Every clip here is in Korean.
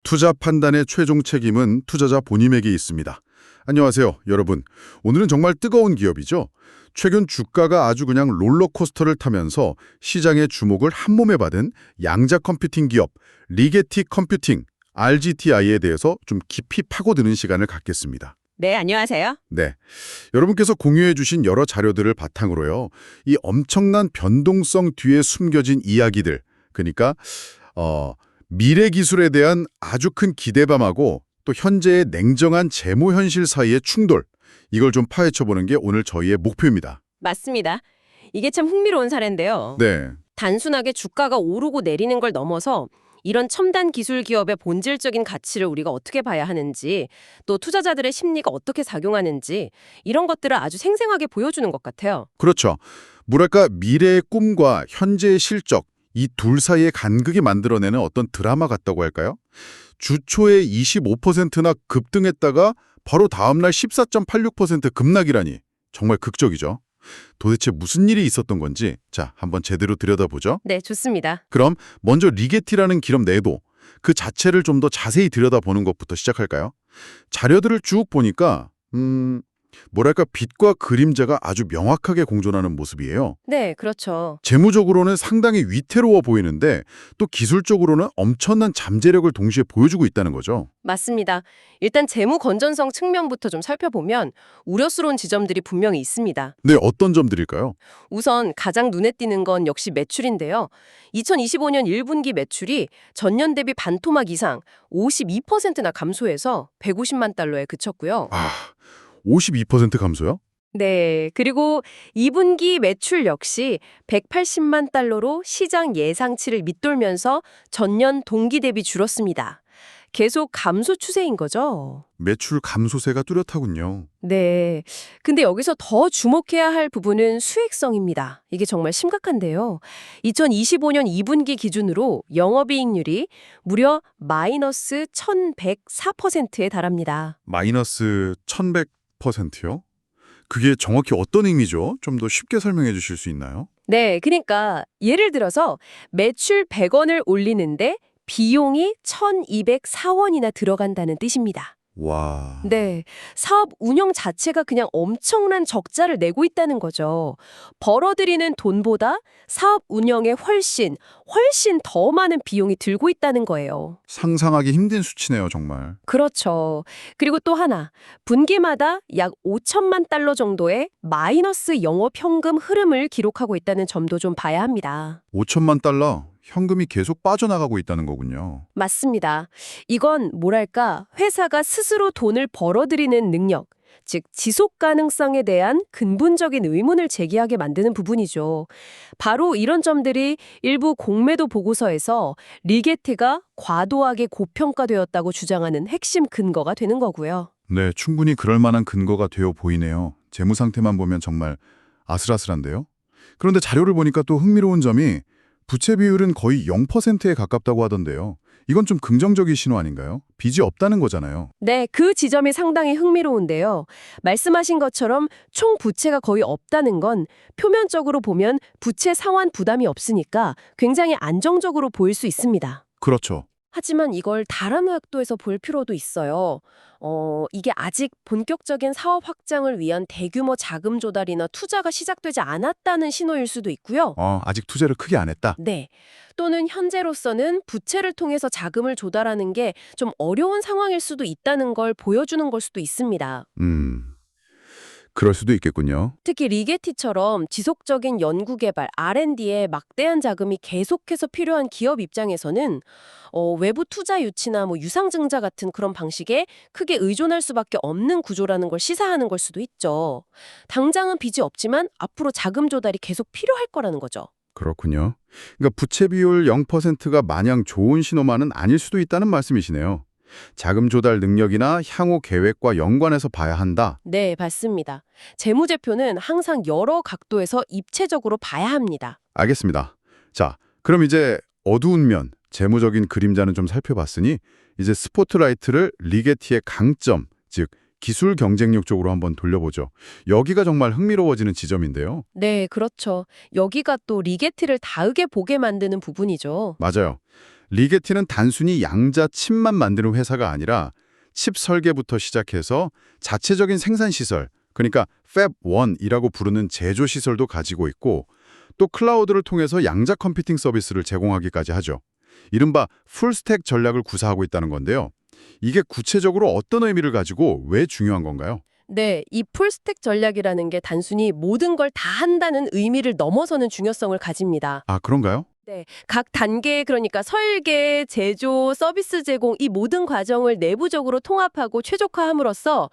투자 판단의 최종 책임은 투자자 본인에게 있습니다. 안녕하세요, 여러분. 오늘은 정말 뜨거운 기업이죠. 최근 주가가 아주 그냥 롤러코스터를 타면서 시장의 주목을 한몸에 받은 양자 컴퓨팅 기업 리게티 컴퓨팅, RGTI에 대해서 좀 깊이 파고드는 시간을 갖겠습니다. 네, 안녕하세요. 네, 여러분께서 공유해 주신 여러 자료들을 바탕으로요. 이 엄청난 변동성 뒤에 숨겨진 이야기들, 그러니까 미래 기술에 대한 아주 큰 기대감하고 또 현재의 냉정한 재무 현실 사이의 충돌, 이걸 좀 파헤쳐보는 게 오늘 저희의 목표입니다. 맞습니다. 이게 참 흥미로운 사례인데요. 네, 단순하게 주가가 오르고 내리는 걸 넘어서 이런 첨단 기술 기업의 본질적인 가치를 우리가 어떻게 봐야 하는지, 또 투자자들의 심리가 어떻게 작용하는지 이런 것들을 아주 생생하게 보여주는 것 같아요. 그렇죠. 뭐랄까 미래의 꿈과 현재의 실적, 이 둘 사이의 간극이 만들어내는 어떤 드라마 같다고 할까요? 주초에 25%나 급등했다가 바로 다음날 14.86% 급락이라니 정말 극적이죠. 도대체 무슨 일이 있었던 건지 자, 한번 제대로 들여다보죠. 네, 좋습니다. 그럼 먼저 리게티라는 기업 내도, 그 자체를 좀 더 자세히 들여다보는 것부터 시작할까요? 자료들을 쭉 보니까 뭐랄까 빛과 그림자가 아주 명확하게 공존하는 모습이에요. 네, 그렇죠. 재무적으로는 상당히 위태로워 보이는데 또 기술적으로는 엄청난 잠재력을 동시에 보여주고 있다는 거죠. 맞습니다. 일단 재무 건전성 측면부터 좀 살펴보면 우려스러운 지점들이 분명히 있습니다. 네, 어떤 점들일까요? 우선 가장 눈에 띄는 건 역시 매출인데요. 2025년 1분기 매출이 전년 대비 반토막 이상 52%나 감소해서 150만 달러에 그쳤고요. 아, 52% 감소요? 네, 그리고 2분기 매출 역시 180만 달러로 시장 예상치를 밑돌면서 전년 동기 대비 줄었습니다. 계속 감소 추세인 거죠. 매출 감소세가 뚜렷하군요. 네. 근데 여기서 더 주목해야 할 부분은 수익성입니다. 이게 정말 심각한데요. 2025년 2분기 기준으로 영업이익률이 무려 마이너스 1104%에 달합니다. 마이너스 1100%요? 그게 정확히 어떤 의미죠? 좀 더 쉽게 설명해 주실 수 있나요? 네, 그러니까 예를 들어서 매출 100원을 올리는데 비용이 1,204원이나 들어간다는 뜻입니다. 와, 네, 사업 운영 자체가 그냥 엄청난 적자를 내고 있다는 거죠. 벌어들이는 돈보다 사업 운영에 훨씬 더 많은 비용이 들고 있다는 거예요. 상상하기 힘든 수치네요, 정말. 그렇죠. 그리고 또 하나, 분기마다 약 5천만 달러 정도의 마이너스 영업 현금 흐름을 기록하고 있다는 점도 좀 봐야 합니다. 5천만 달러, 현금이 계속 빠져나가고 있다는 거군요. 맞습니다. 이건 뭐랄까, 회사가 스스로 돈을 벌어들이는 능력, 즉 지속 가능성에 대한 근본적인 의문을 제기하게 만드는 부분이죠. 바로 이런 점들이 일부 공매도 보고서에서 리게티가 과도하게 고평가되었다고 주장하는 핵심 근거가 되는 거고요. 네, 충분히 그럴 만한 근거가 되어 보이네요. 재무 상태만 보면 정말 아슬아슬한데요. 그런데 자료를 보니까 또 흥미로운 점이 부채 비율은 거의 0%에 가깝다고 하던데요. 이건 좀 긍정적인 신호 아닌가요? 빚이 없다는 거잖아요. 네, 그 지점이 상당히 흥미로운데요. 말씀하신 것처럼 총 부채가 거의 없다는 건 표면적으로 보면 부채 상환 부담이 없으니까 굉장히 안정적으로 보일 수 있습니다. 그렇죠. 하지만 이걸 다른 각도에서 볼 필요도 있어요. 이게 아직 본격적인 사업 확장을 위한 대규모 자금 조달이나 투자가 시작되지 않았다는 신호일 수도 있고요. 아직 투자를 크게 안 했다. 네. 또는 현재로서는 부채를 통해서 자금을 조달하는 게 좀 어려운 상황일 수도 있다는 걸 보여주는 걸 수도 있습니다. 그럴 수도 있겠군요. 특히 리게티처럼 지속적인 연구개발, R&D에 막대한 자금이 계속해서 필요한 기업 입장에서는 외부 투자 유치나 유상증자 같은 그런 방식에 크게 의존할 수밖에 없는 구조라는 걸 시사하는 걸 수도 있죠. 당장은 빚이 없지만 앞으로 자금 조달이 계속 필요할 거라는 거죠. 그렇군요. 그러니까 부채 비율 0%가 마냥 좋은 신호만은 아닐 수도 있다는 말씀이시네요. 자금 조달 능력이나 향후 계획과 연관해서 봐야 한다. 네, 맞습니다. 재무제표는 항상 여러 각도에서 입체적으로 봐야 합니다. 알겠습니다. 자, 그럼 이제 어두운 면, 재무적인 그림자는 좀 살펴봤으니 이제 스포트라이트를 리게티의 강점, 즉 기술 경쟁력 쪽으로 한번 돌려보죠. 여기가 정말 흥미로워지는 지점인데요. 네, 그렇죠. 여기가 또 리게티를 다르게 보게 만드는 부분이죠. 맞아요. 리게티는 단순히 양자 칩만 만드는 회사가 아니라 칩 설계부터 시작해서 자체적인 생산 시설, 그러니까 Fab1이라고 부르는 제조 시설도 가지고 있고 또 클라우드를 통해서 양자 컴퓨팅 서비스를 제공하기까지 하죠. 이른바 풀스택 전략을 구사하고 있다는 건데요. 이게 구체적으로 어떤 의미를 가지고 왜 중요한 건가요? 네, 이 풀스택 전략이라는 게 단순히 모든 걸 다 한다는 의미를 넘어서는 중요성을 가집니다. 아, 그런가요? 네, 각 단계 그러니까 설계, 제조, 서비스 제공 이 모든 과정을 내부적으로 통합하고 최적화함으로써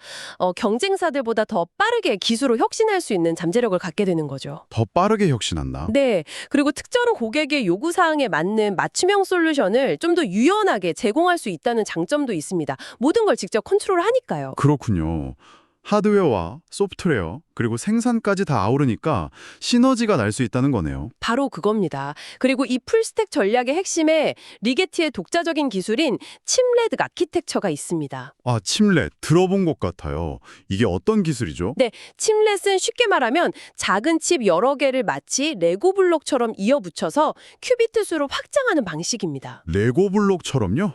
경쟁사들보다 더 빠르게 기술을 혁신할 수 있는 잠재력을 갖게 되는 거죠. 더 빠르게 혁신한다? 네, 그리고 특정 고객의 요구사항에 맞는 맞춤형 솔루션을 좀 더 유연하게 제공할 수 있다는 장점도 있습니다. 모든 걸 직접 컨트롤하니까요. 그렇군요. 하드웨어와 소프트웨어, 그리고 생산까지 다 아우르니까 시너지가 날 수 있다는 거네요. 바로 그겁니다. 그리고 이 풀스택 전략의 핵심에 리게티의 독자적인 기술인 칩렛 아키텍처가 있습니다. 아, 칩렛 들어본 것 같아요. 이게 어떤 기술이죠? 네, 칩렛은 쉽게 말하면 작은 칩 여러 개를 마치 레고 블록처럼 이어붙여서 큐비트 수로 확장하는 방식입니다. 레고 블록처럼요?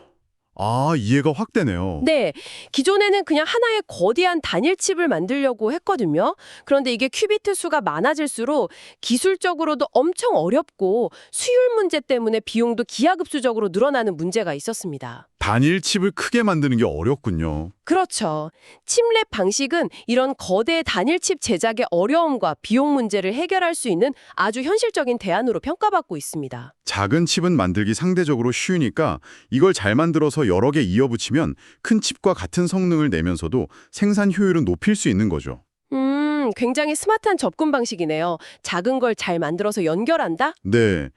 아, 이해가 확 되네요. 네, 기존에는 그냥 하나의 거대한 단일 칩을 만들려고 했거든요. 그런데 이게 큐비트 수가 많아질수록 기술적으로도 엄청 어렵고 수율 문제 때문에 비용도 기하급수적으로 늘어나는 문제가 있었습니다. 단일 칩을 크게 만드는 게 어렵군요. 그렇죠. 칩랩 방식은 이런 거대 단일 칩 제작의 어려움과 비용 문제를 해결할 수 있는 아주 현실적인 대안으로 평가받고 있습니다. 작은 칩은 만들기 상대적으로 쉬우니까 이걸 잘 만들어서 여러 개 이어붙이면 큰 칩과 같은 성능을 내면서도 생산 효율은 높일 수 있는 거죠. 굉장히 스마트한 접근 방식이네요. 작은 걸 잘 만들어서 연결한다? 네.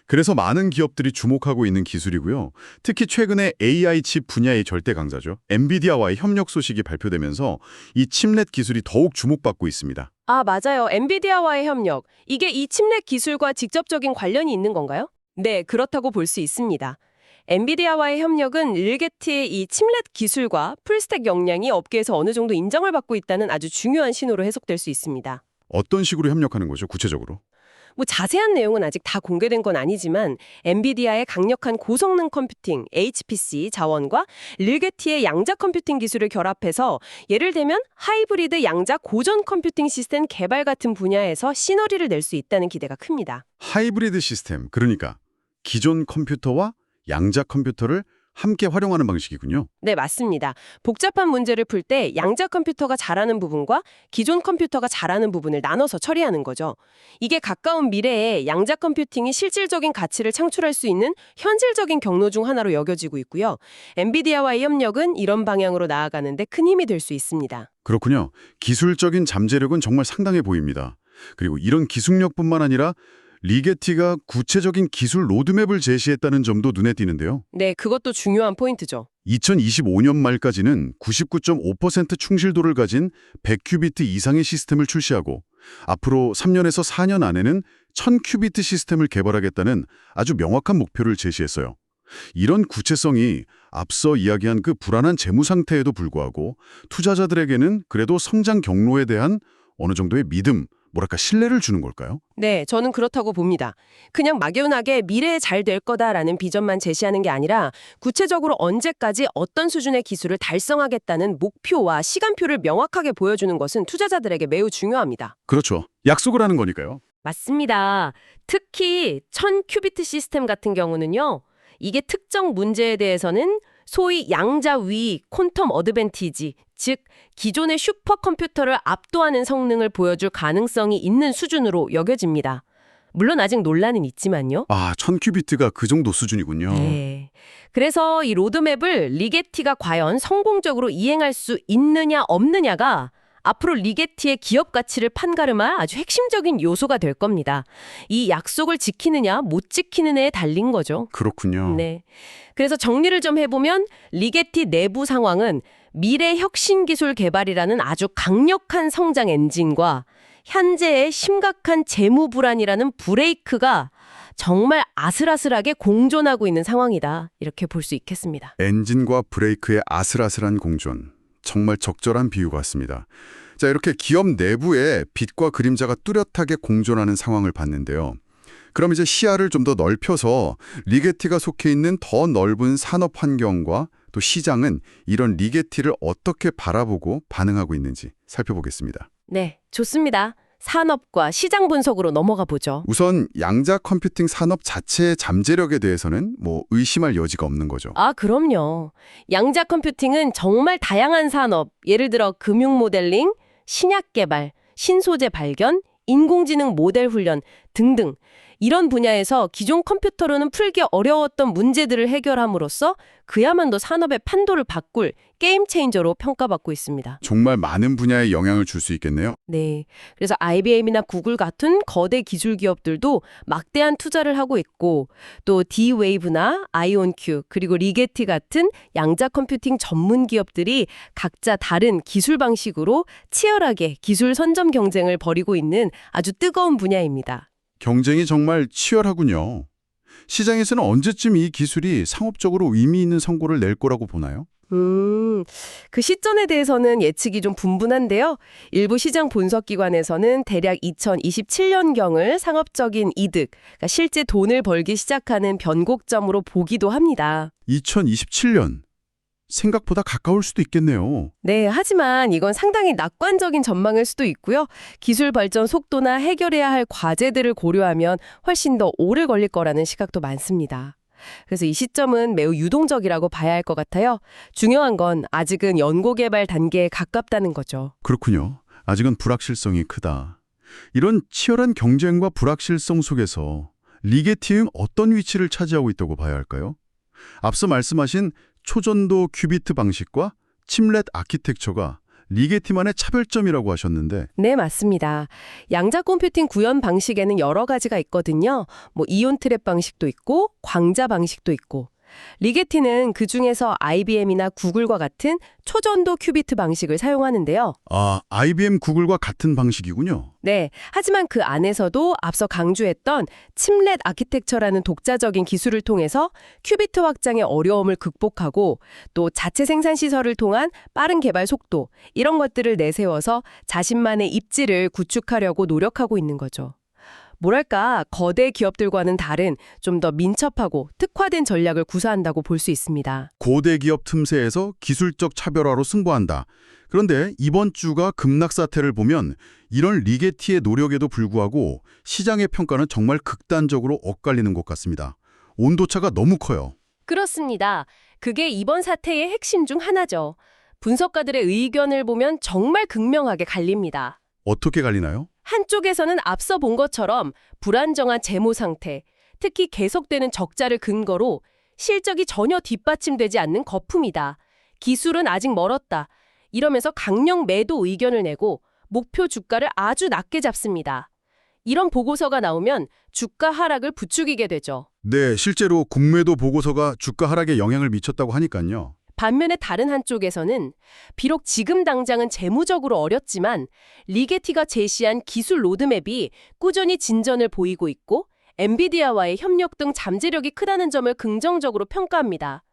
그래서 많은 기업들이 주목하고 있는 기술이고요. 특히 최근에 AI 칩 분야의 절대 강자죠. 엔비디아와의 협력 소식이 발표되면서 이 칩렛 기술이 더욱 주목받고 있습니다. 아, 맞아요. 엔비디아와의 협력. 이게 이 칩렛 기술과 직접적인 관련이 있는 건가요? 네, 그렇다고 볼 수 있습니다. 엔비디아와의 협력은 리게티의 이 칩렛 기술과 풀스택 역량이 업계에서 어느 정도 인정을 받고 있다는 아주 중요한 신호로 해석될 수 있습니다. 어떤 식으로 협력하는 거죠, 구체적으로? 뭐 자세한 내용은 아직 다 공개된 건 아니지만 엔비디아의 강력한 고성능 컴퓨팅, HPC 자원과 리게티의 양자 컴퓨팅 기술을 결합해서 예를 들면 하이브리드 양자 고전 컴퓨팅 시스템 개발 같은 분야에서 시너리를 낼 수 있다는 기대가 큽니다. 하이브리드 시스템, 그러니까 기존 컴퓨터와 양자 컴퓨터를 함께 활용하는 방식이군요. 네, 맞습니다. 복잡한 문제를 풀 때 양자 컴퓨터가 잘하는 부분과 기존 컴퓨터가 잘하는 부분을 나눠서 처리하는 거죠. 이게 가까운 미래에 양자 컴퓨팅이 실질적인 가치를 창출할 수 있는 현실적인 경로 중 하나로 여겨지고 있고요. 엔비디아와의 협력은 이런 방향으로 나아가는데 큰 힘이 될 수 있습니다. 그렇군요. 기술적인 잠재력은 정말 상당해 보입니다. 그리고 이런 기술력뿐만 아니라 리게티가 구체적인 기술 로드맵을 제시했다는 점도 눈에 띄는데요. 네, 그것도 중요한 포인트죠. 2025년 말까지는 99.5% 충실도를 가진 100큐비트 이상의 시스템을 출시하고 앞으로 3년에서 4년 안에는 1000큐비트 시스템을 개발하겠다는 아주 명확한 목표를 제시했어요. 이런 구체성이 앞서 이야기한 그 불안한 재무 상태에도 불구하고 투자자들에게는 그래도 성장 경로에 대한 어느 정도의 믿음, 뭐랄까 신뢰를 주는 걸까요? 네, 저는 그렇다고 봅니다. 그냥 막연하게 미래에 잘 될 거다라는 비전만 제시하는 게 아니라 구체적으로 언제까지 어떤 수준의 기술을 달성하겠다는 목표와 시간표를 명확하게 보여주는 것은 투자자들에게 매우 중요합니다. 그렇죠. 약속을 하는 거니까요. 맞습니다. 특히 1000큐비트 시스템 같은 경우는요. 이게 특정 문제에 대해서는 소위 양자위 퀀텀 어드밴티지, 즉 기존의 슈퍼컴퓨터를 압도하는 성능을 보여줄 가능성이 있는 수준으로 여겨집니다. 물론 아직 논란은 있지만요. 아, 1000큐비트가 그 정도 수준이군요. 네. 그래서 이 로드맵을 리게티가 과연 성공적으로 이행할 수 있느냐 없느냐가 앞으로 리게티의 기업 가치를 판가름할 아주 핵심적인 요소가 될 겁니다. 이 약속을 지키느냐 못 지키느냐에 달린 거죠. 그렇군요. 네. 그래서 정리를 좀 해보면 리게티 내부 상황은 미래 혁신 기술 개발이라는 아주 강력한 성장 엔진과 현재의 심각한 재무 불안이라는 브레이크가 정말 아슬아슬하게 공존하고 있는 상황이다. 이렇게 볼 수 있겠습니다. 엔진과 브레이크의 아슬아슬한 공존. 정말 적절한 비유 같습니다. 자, 이렇게 기업 내부에 빛과 그림자가 뚜렷하게 공존하는 상황을 봤는데요. 그럼 이제 시야를 좀 더 넓혀서 리게티가 속해 있는 더 넓은 산업 환경과 또 시장은 이런 리게티를 어떻게 바라보고 반응하고 있는지 살펴보겠습니다. 네, 좋습니다. 산업과 시장 분석으로 넘어가 보죠. 우선 양자 컴퓨팅 산업 자체의 잠재력에 대해서는 뭐 의심할 여지가 없는 거죠. 아, 그럼요. 양자 컴퓨팅은 정말 다양한 산업, 예를 들어 금융 모델링, 신약 개발, 신소재 발견, 인공지능 모델 훈련 등등 이런 분야에서 기존 컴퓨터로는 풀기 어려웠던 문제들을 해결함으로써 그야말로 산업의 판도를 바꿀 게임 체인저로 평가받고 있습니다. 정말 많은 분야에 영향을 줄 수 있겠네요. 네. 그래서 IBM이나 구글 같은 거대 기술 기업들도 막대한 투자를 하고 있고 또 D-Wave나 아이온큐 그리고 리게티 같은 양자 컴퓨팅 전문 기업들이 각자 다른 기술 방식으로 치열하게 기술 선점 경쟁을 벌이고 있는 아주 뜨거운 분야입니다. 경쟁이 정말 치열하군요. 시장에서는 언제쯤 이 기술이 상업적으로 의미 있는 성과를 낼 거라고 보나요? 그 시점에 대해서는 예측이 좀 분분한데요. 일부 시장 분석기관에서는 대략 2027년경을 상업적인 이득, 그러니까 실제 돈을 벌기 시작하는 변곡점으로 보기도 합니다. 2027년. 생각보다 가까울 수도 있겠네요. 네, 하지만 이건 상당히 낙관적인 전망일 수도 있고요. 기술 발전 속도나 해결해야 할 과제들을 고려하면 훨씬 더 오래 걸릴 거라는 시각도 많습니다. 그래서 이 시점은 매우 유동적이라고 봐야 할 것 같아요. 중요한 건 아직은 연구개발 단계에 가깝다는 거죠. 그렇군요. 아직은 불확실성이 크다. 이런 치열한 경쟁과 불확실성 속에서 리게티는 어떤 위치를 차지하고 있다고 봐야 할까요? 앞서 말씀하신 초전도 큐비트 방식과 칩렛 아키텍처가 리게티만의 차별점이라고 하셨는데 네, 맞습니다. 양자 컴퓨팅 구현 방식에는 여러 가지가 있거든요. 이온 트랩 방식도 있고 광자 방식도 있고. 리게티는 그중에서 IBM이나 구글과 같은 초전도 큐비트 방식을 사용하는데요. IBM 구글과 같은 방식이군요. 네, 하지만 그 안에서도 앞서 강조했던 칩렛 아키텍처라는 독자적인 기술을 통해서 큐비트 확장의 어려움을 극복하고 또 자체 생산 시설을 통한 빠른 개발 속도 이런 것들을 내세워서 자신만의 입지를 구축하려고 노력하고 있는 거죠. 뭐랄까, 거대 기업들과는 다른 좀 더 민첩하고 특화된 전략을 구사한다고 볼 수 있습니다. 고대 기업 틈새에서 기술적 차별화로 승부한다. 그런데 이번 주가 급락 사태를 보면 이런 리게티의 노력에도 불구하고 시장의 평가는 정말 극단적으로 엇갈리는 것 같습니다. 온도차가 너무 커요. 그렇습니다. 그게 이번 사태의 핵심 중 하나죠. 분석가들의 의견을 보면 정말 극명하게 갈립니다. 어떻게 갈리나요? 한쪽에서는 앞서 본 것처럼 불안정한 재무 상태, 특히 계속되는 적자를 근거로 실적이 전혀 뒷받침되지 않는 거품이다. 기술은 아직 멀었다. 이러면서 강력 매도 의견을 내고 목표 주가를 아주 낮게 잡습니다. 이런 보고서가 나오면 주가 하락을 부추기게 되죠. 네, 실제로 국매도 보고서가 주가 하락에 영향을 미쳤다고 하니까요. 반면에 다른 한쪽에서는 비록 지금 당장은 재무적으로 어렵지만 리게티가 제시한 기술 로드맵이 꾸준히 진전을 보이고 있고 엔비디아와의 협력 등 잠재력이 크다는 점을 긍정적으로 평가합니다.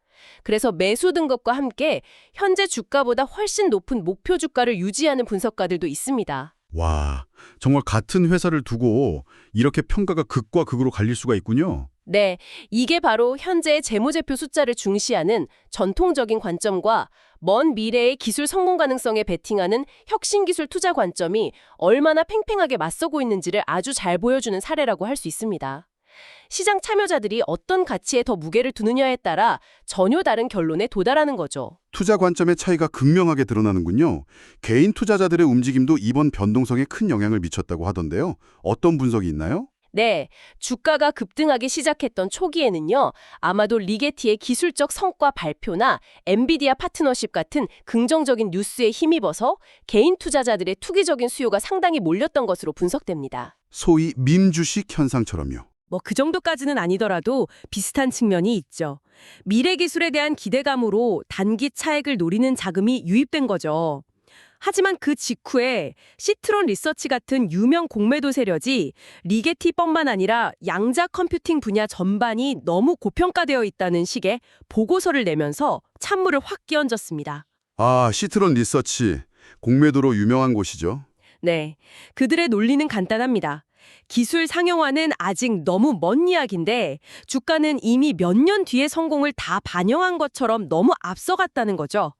그래서 매수 등급과 함께 현재 주가보다 훨씬 높은 목표 주가를 유지하는 분석가들도 있습니다. 와, 정말 같은 회사를 두고 이렇게 평가가 극과 극으로 갈릴 수가 있군요. 네, 이게 바로 현재의 재무제표 숫자를 중시하는 전통적인 관점과 먼 미래의 기술 성공 가능성에 베팅하는 혁신기술 투자 관점이 얼마나 팽팽하게 맞서고 있는지를 아주 잘 보여주는 사례라고 할 수 있습니다. 시장 참여자들이 어떤 가치에 더 무게를 두느냐에 따라 전혀 다른 결론에 도달하는 거죠. 투자 관점의 차이가 극명하게 드러나는군요. 개인 투자자들의 움직임도 이번 변동성에 큰 영향을 미쳤다고 하던데요. 어떤 분석이 있나요? 네, 주가가 급등하기 시작했던 초기에는요, 아마도 리게티의 기술적 성과 발표나 엔비디아 파트너십 같은 긍정적인 뉴스에 힘입어서 개인 투자자들의 투기적인 수요가 상당히 몰렸던 것으로 분석됩니다. 소위 밈 주식 현상처럼요. 그 정도까지는 아니더라도 비슷한 측면이 있죠. 미래 기술에 대한 기대감으로 단기 차익을 노리는 자금이 유입된 거죠. 하지만 그 직후에 시트론 리서치 같은 유명 공매도 세력이 리게티뿐만 아니라 양자 컴퓨팅 분야 전반이 너무 고평가되어 있다는 식의 보고서를 내면서 찬물을 확 끼얹었습니다. 시트론 리서치. 공매도로 유명한 곳이죠. 네, 그들의 논리는 간단합니다. 기술 상용화는 아직 너무 먼 이야기인데 주가는 이미 몇 년 뒤의 성공을 다 반영한 것처럼 너무 앞서갔다는 거죠.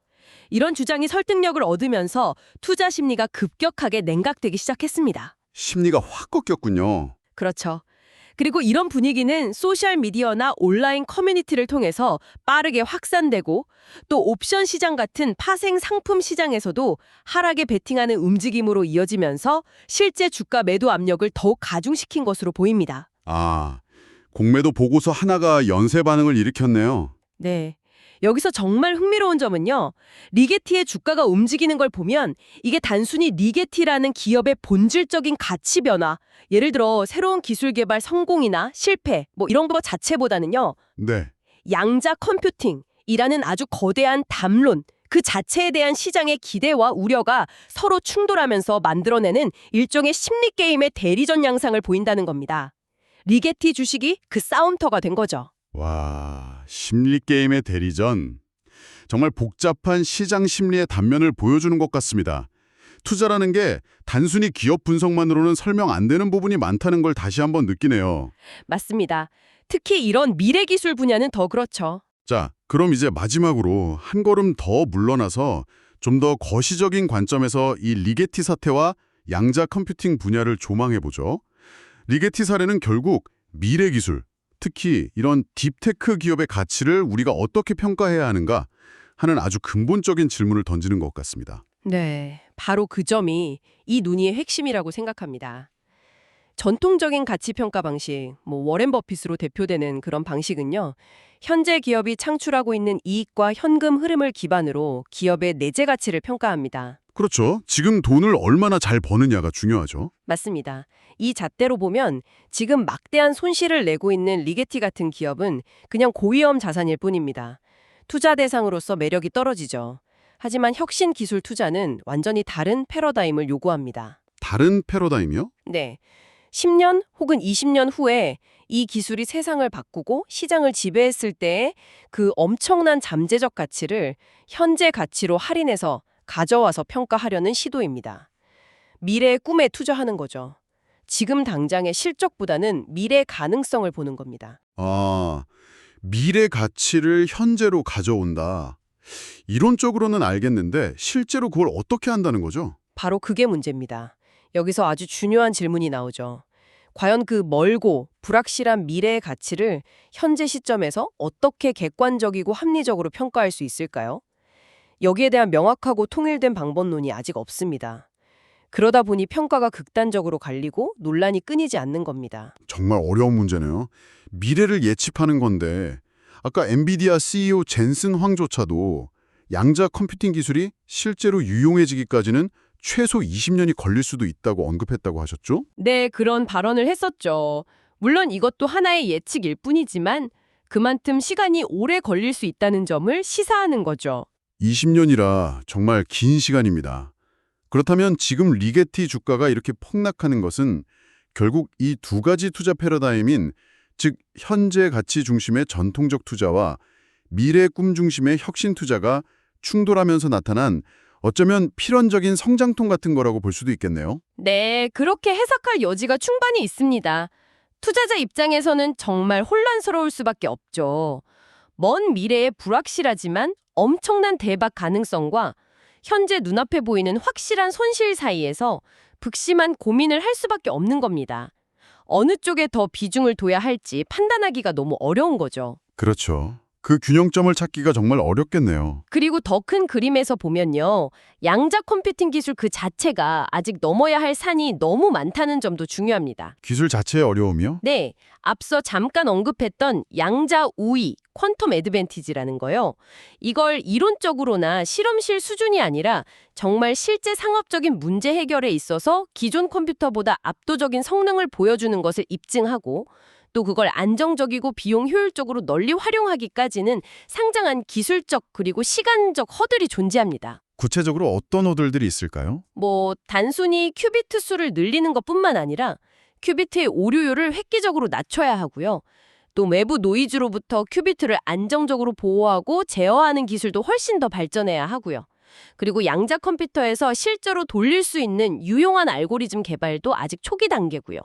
이런 주장이 설득력을 얻으면서 투자 심리가 급격하게 냉각되기 시작했습니다. 심리가 확 꺾였군요. 그렇죠. 그리고 이런 분위기는 소셜미디어나 온라인 커뮤니티를 통해서 빠르게 확산되고 또 옵션 시장 같은 파생 상품 시장에서도 하락에 베팅하는 움직임으로 이어지면서 실제 주가 매도 압력을 더욱 가중시킨 것으로 보입니다. 아, 공매도 보고서 하나가 연쇄 반응을 일으켰네요. 네. 여기서 정말 흥미로운 점은요. 리게티의 주가가 움직이는 걸 보면 이게 단순히 리게티라는 기업의 본질적인 가치 변화, 예를 들어 새로운 기술 개발 성공이나 실패, 이런 것 자체보다는요. 네. 양자 컴퓨팅이라는 아주 거대한 담론, 그 자체에 대한 시장의 기대와 우려가 서로 충돌하면서 만들어내는 일종의 심리 게임의 대리전 양상을 보인다는 겁니다. 리게티 주식이 그 싸움터가 된 거죠. 와, 심리게임의 대리전. 정말 복잡한 시장 심리의 단면을 보여주는 것 같습니다. 투자라는 게 단순히 기업 분석만으로는 설명 안 되는 부분이 많다는 걸 다시 한번 느끼네요. 맞습니다. 특히 이런 미래 기술 분야는 더 그렇죠. 자, 그럼 이제 마지막으로 한 걸음 더 물러나서 좀 더 거시적인 관점에서 이 리게티 사태와 양자 컴퓨팅 분야를 조망해보죠. 리게티 사례는 결국 미래 기술, 특히 이런 딥테크 기업의 가치를 우리가 어떻게 평가해야 하는가 하는 아주 근본적인 질문을 던지는 것 같습니다. 네, 바로 그 점이 이 논의의 핵심이라고 생각합니다. 전통적인 가치 평가 방식, 워렌 버핏으로 대표되는 그런 방식은요. 현재 기업이 창출하고 있는 이익과 현금 흐름을 기반으로 기업의 내재 가치를 평가합니다. 그렇죠. 지금 돈을 얼마나 잘 버느냐가 중요하죠. 맞습니다. 이 잣대로 보면 지금 막대한 손실을 내고 있는 리게티 같은 기업은 그냥 고위험 자산일 뿐입니다. 투자 대상으로서 매력이 떨어지죠. 하지만 혁신 기술 투자는 완전히 다른 패러다임을 요구합니다. 다른 패러다임이요? 네. 10년 혹은 20년 후에 이 기술이 세상을 바꾸고 시장을 지배했을 때의 그 엄청난 잠재적 가치를 현재 가치로 할인해서 가져와서 평가하려는 시도입니다. 미래의 꿈에 투자하는 거죠. 지금 당장의 실적보다는 미래 가능성을 보는 겁니다. 아, 미래 가치를 현재로 가져온다. 이론적으로는 알겠는데 실제로 그걸 어떻게 한다는 거죠? 바로 그게 문제입니다. 여기서 아주 중요한 질문이 나오죠. 과연 그 멀고 불확실한 미래의 가치를 현재 시점에서 어떻게 객관적이고 합리적으로 평가할 수 있을까요? 여기에 대한 명확하고 통일된 방법론이 아직 없습니다. 그러다 보니 평가가 극단적으로 갈리고 논란이 끊이지 않는 겁니다. 정말 어려운 문제네요. 미래를 예측하는 건데 아까 엔비디아 CEO 젠슨 황조차도 양자 컴퓨팅 기술이 실제로 유용해지기까지는 최소 20년이 걸릴 수도 있다고 언급했다고 하셨죠? 네, 그런 발언을 했었죠. 물론 이것도 하나의 예측일 뿐이지만 그만큼 시간이 오래 걸릴 수 있다는 점을 시사하는 거죠. 20년이라 정말 긴 시간입니다. 그렇다면 지금 리게티 주가가 이렇게 폭락하는 것은 결국 이 두 가지 투자 패러다임인 즉 현재 가치 중심의 전통적 투자와 미래 꿈 중심의 혁신 투자가 충돌하면서 나타난 어쩌면 필연적인 성장통 같은 거라고 볼 수도 있겠네요. 네, 그렇게 해석할 여지가 충분히 있습니다. 투자자 입장에서는 정말 혼란스러울 수밖에 없죠. 먼 미래에 불확실하지만 엄청난 대박 가능성과 현재 눈앞에 보이는 확실한 손실 사이에서 극심한 고민을 할 수밖에 없는 겁니다. 어느 쪽에 더 비중을 둬야 할지 판단하기가 너무 어려운 거죠. 그렇죠. 그 균형점을 찾기가 정말 어렵겠네요. 그리고 더 큰 그림에서 보면요. 양자 컴퓨팅 기술 그 자체가 아직 넘어야 할 산이 너무 많다는 점도 중요합니다. 기술 자체의 어려움이요? 네, 앞서 잠깐 언급했던 양자 우위, 퀀텀 애드밴티지라는 거요. 이걸 이론적으로나 실험실 수준이 아니라 정말 실제 상업적인 문제 해결에 있어서 기존 컴퓨터보다 압도적인 성능을 보여주는 것을 입증하고 또 그걸 안정적이고 비용 효율적으로 널리 활용하기까지는 상당한 기술적 그리고 시간적 허들이 존재합니다. 구체적으로 어떤 허들들이 있을까요? 단순히 큐비트 수를 늘리는 것뿐만 아니라 큐비트의 오류율을 획기적으로 낮춰야 하고요. 또 외부 노이즈로부터 큐비트를 안정적으로 보호하고 제어하는 기술도 훨씬 더 발전해야 하고요. 그리고 양자 컴퓨터에서 실제로 돌릴 수 있는 유용한 알고리즘 개발도 아직 초기 단계고요.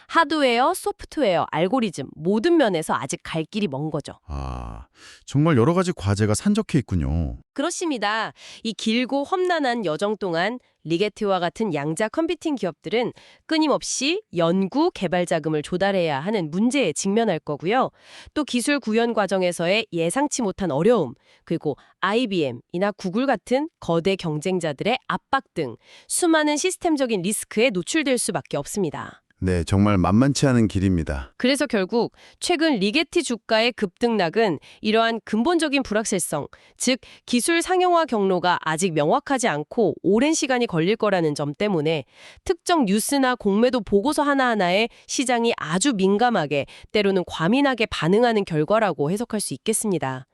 하드웨어, 소프트웨어, 알고리즘 모든 면에서 아직 갈 길이 먼 거죠. 아, 정말 여러 가지 과제가 산적해 있군요. 그렇습니다. 이 길고 험난한 여정 동안 리게트와 같은 양자 컴퓨팅 기업들은 끊임없이 연구, 개발 자금을 조달해야 하는 문제에 직면할 거고요. 또 기술 구현 과정에서의 예상치 못한 어려움, 그리고 IBM이나 구글 같은 거대 경쟁자들의 압박 등 수많은 시스템적인 리스크에 노출될 수밖에 없습니다. 네, 정말 만만치 않은 길입니다. 그래서 결국 최근 리게티 주가의 급등락은 이러한 근본적인 불확실성, 즉 기술 상용화 경로가 아직 명확하지 않고 오랜 시간이 걸릴 거라는 점 때문에 특정 뉴스나 공매도 보고서 하나하나에 시장이 아주 민감하게 때로는 과민하게 반응하는 결과라고 해석할 수 있겠습니다.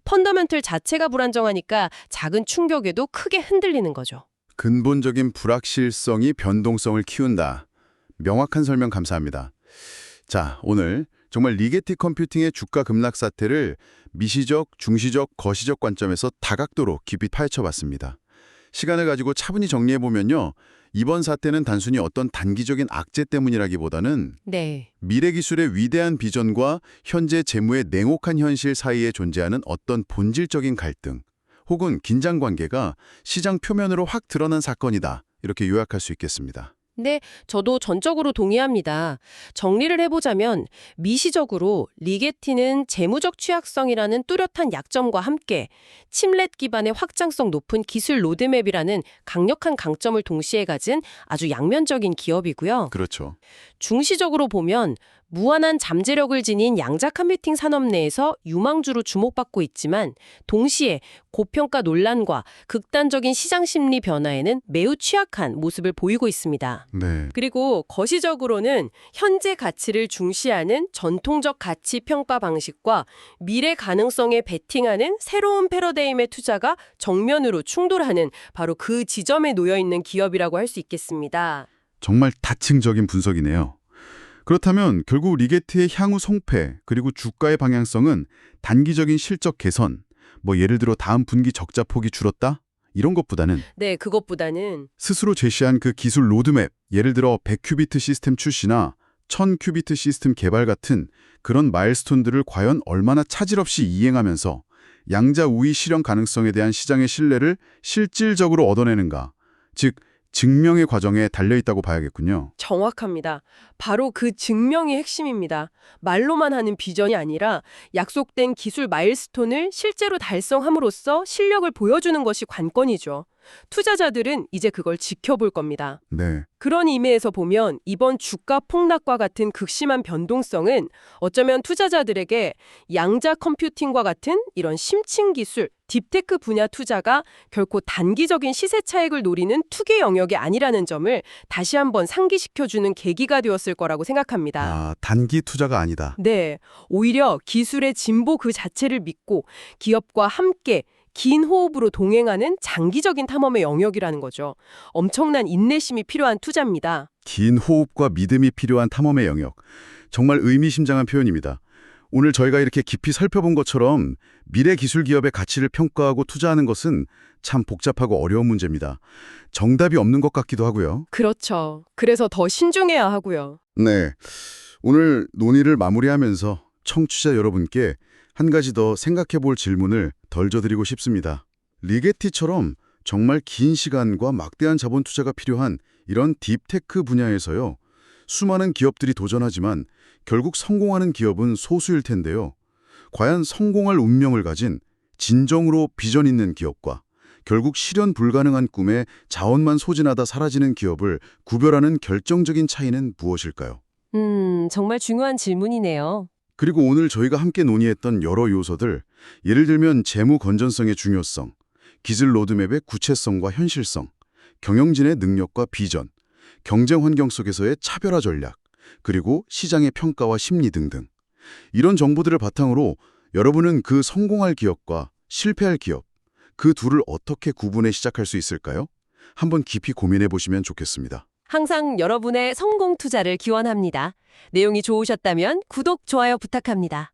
펀더멘털 자체가 불안정하니까 작은 충격에도 크게 흔들리는 거죠. 근본적인 불확실성이 변동성을 키운다. 명확한 설명 감사합니다. 자, 오늘 정말 리게티 컴퓨팅의 주가 급락 사태를 미시적, 중시적, 거시적 관점에서 다각도로 깊이 파헤쳐봤습니다. 시간을 가지고 차분히 정리해보면요. 이번 사태는 단순히 어떤 단기적인 악재 때문이라기보다는 네. 미래 기술의 위대한 비전과 현재 재무의 냉혹한 현실 사이에 존재하는 어떤 본질적인 갈등 혹은 긴장 관계가 시장 표면으로 확 드러난 사건이다. 이렇게 요약할 수 있겠습니다. 네, 저도 전적으로 동의합니다. 정리를 해보자면 미시적으로 리게티는 재무적 취약성이라는 뚜렷한 약점과 함께 칩렛 기반의 확장성 높은 기술 로드맵이라는 강력한 강점을 동시에 가진 아주 양면적인 기업이고요. 그렇죠. 중시적으로 보면 무한한 잠재력을 지닌 양자 컴퓨팅 산업 내에서 유망주로 주목받고 있지만 동시에 고평가 논란과 극단적인 시장 심리 변화에는 매우 취약한 모습을 보이고 있습니다. 네. 그리고 거시적으로는 현재 가치를 중시하는 전통적 가치 평가 방식과 미래 가능성에 베팅하는 새로운 패러다임의 투자가 정면으로 충돌하는 바로 그 지점에 놓여 있는 기업이라고 할 수 있겠습니다. 정말 다층적인 분석이네요. 그렇다면 결국 리게트의 향후 성패 그리고 주가의 방향성은 단기적인 실적 개선, 예를 들어 다음 분기 적자 폭이 줄었다? 이런 것보다는 네, 그것보다는 스스로 제시한 그 기술 로드맵, 예를 들어 100큐비트 시스템 출시나 1000큐비트 시스템 개발 같은 그런 마일스톤들을 과연 얼마나 차질 없이 이행하면서 양자 우위 실현 가능성에 대한 시장의 신뢰를 실질적으로 얻어내는가, 즉 증명의 과정에 달려있다고 봐야겠군요. 정확합니다. 바로 그 증명이 핵심입니다. 말로만 하는 비전이 아니라 약속된 기술 마일스톤을 실제로 달성함으로써 실력을 보여주는 것이 관건이죠. 투자자들은 이제 그걸 지켜볼 겁니다. 네. 그런 의미에서 보면 이번 주가 폭락과 같은 극심한 변동성은 어쩌면 투자자들에게 양자 컴퓨팅과 같은 이런 심층 기술, 딥테크 분야 투자가 결코 단기적인 시세 차익을 노리는 투기 영역이 아니라는 점을 다시 한번 상기시켜주는 계기가 되었을 거라고 생각합니다. 아, 단기 투자가 아니다. 네, 오히려 기술의 진보 그 자체를 믿고 기업과 함께 긴 호흡으로 동행하는 장기적인 탐험의 영역이라는 거죠. 엄청난 인내심이 필요한 투자입니다. 긴 호흡과 믿음이 필요한 탐험의 영역. 정말 의미심장한 표현입니다. 오늘 저희가 이렇게 깊이 살펴본 것처럼 미래 기술 기업의 가치를 평가하고 투자하는 것은 참 복잡하고 어려운 문제입니다. 정답이 없는 것 같기도 하고요. 그렇죠. 그래서 더 신중해야 하고요. 네. 오늘 논의를 마무리하면서 청취자 여러분께 한 가지 더 생각해 볼 질문을 던져드리고 싶습니다. 리게티처럼 정말 긴 시간과 막대한 자본 투자가 필요한 이런 딥테크 분야에서요. 수많은 기업들이 도전하지만 결국 성공하는 기업은 소수일 텐데요. 과연 성공할 운명을 가진 진정으로 비전 있는 기업과 결국 실현 불가능한 꿈에 자원만 소진하다 사라지는 기업을 구별하는 결정적인 차이는 무엇일까요? 정말 중요한 질문이네요. 그리고 오늘 저희가 함께 논의했던 여러 요소들, 예를 들면 재무 건전성의 중요성, 기술 로드맵의 구체성과 현실성, 경영진의 능력과 비전, 경쟁 환경 속에서의 차별화 전략, 그리고 시장의 평가와 심리 등등. 이런 정보들을 바탕으로 여러분은 그 성공할 기업과 실패할 기업, 그 둘을 어떻게 구분해 시작할 수 있을까요? 한번 깊이 고민해 보시면 좋겠습니다. 항상 여러분의 성공 투자를 기원합니다. 내용이 좋으셨다면 구독, 좋아요 부탁합니다.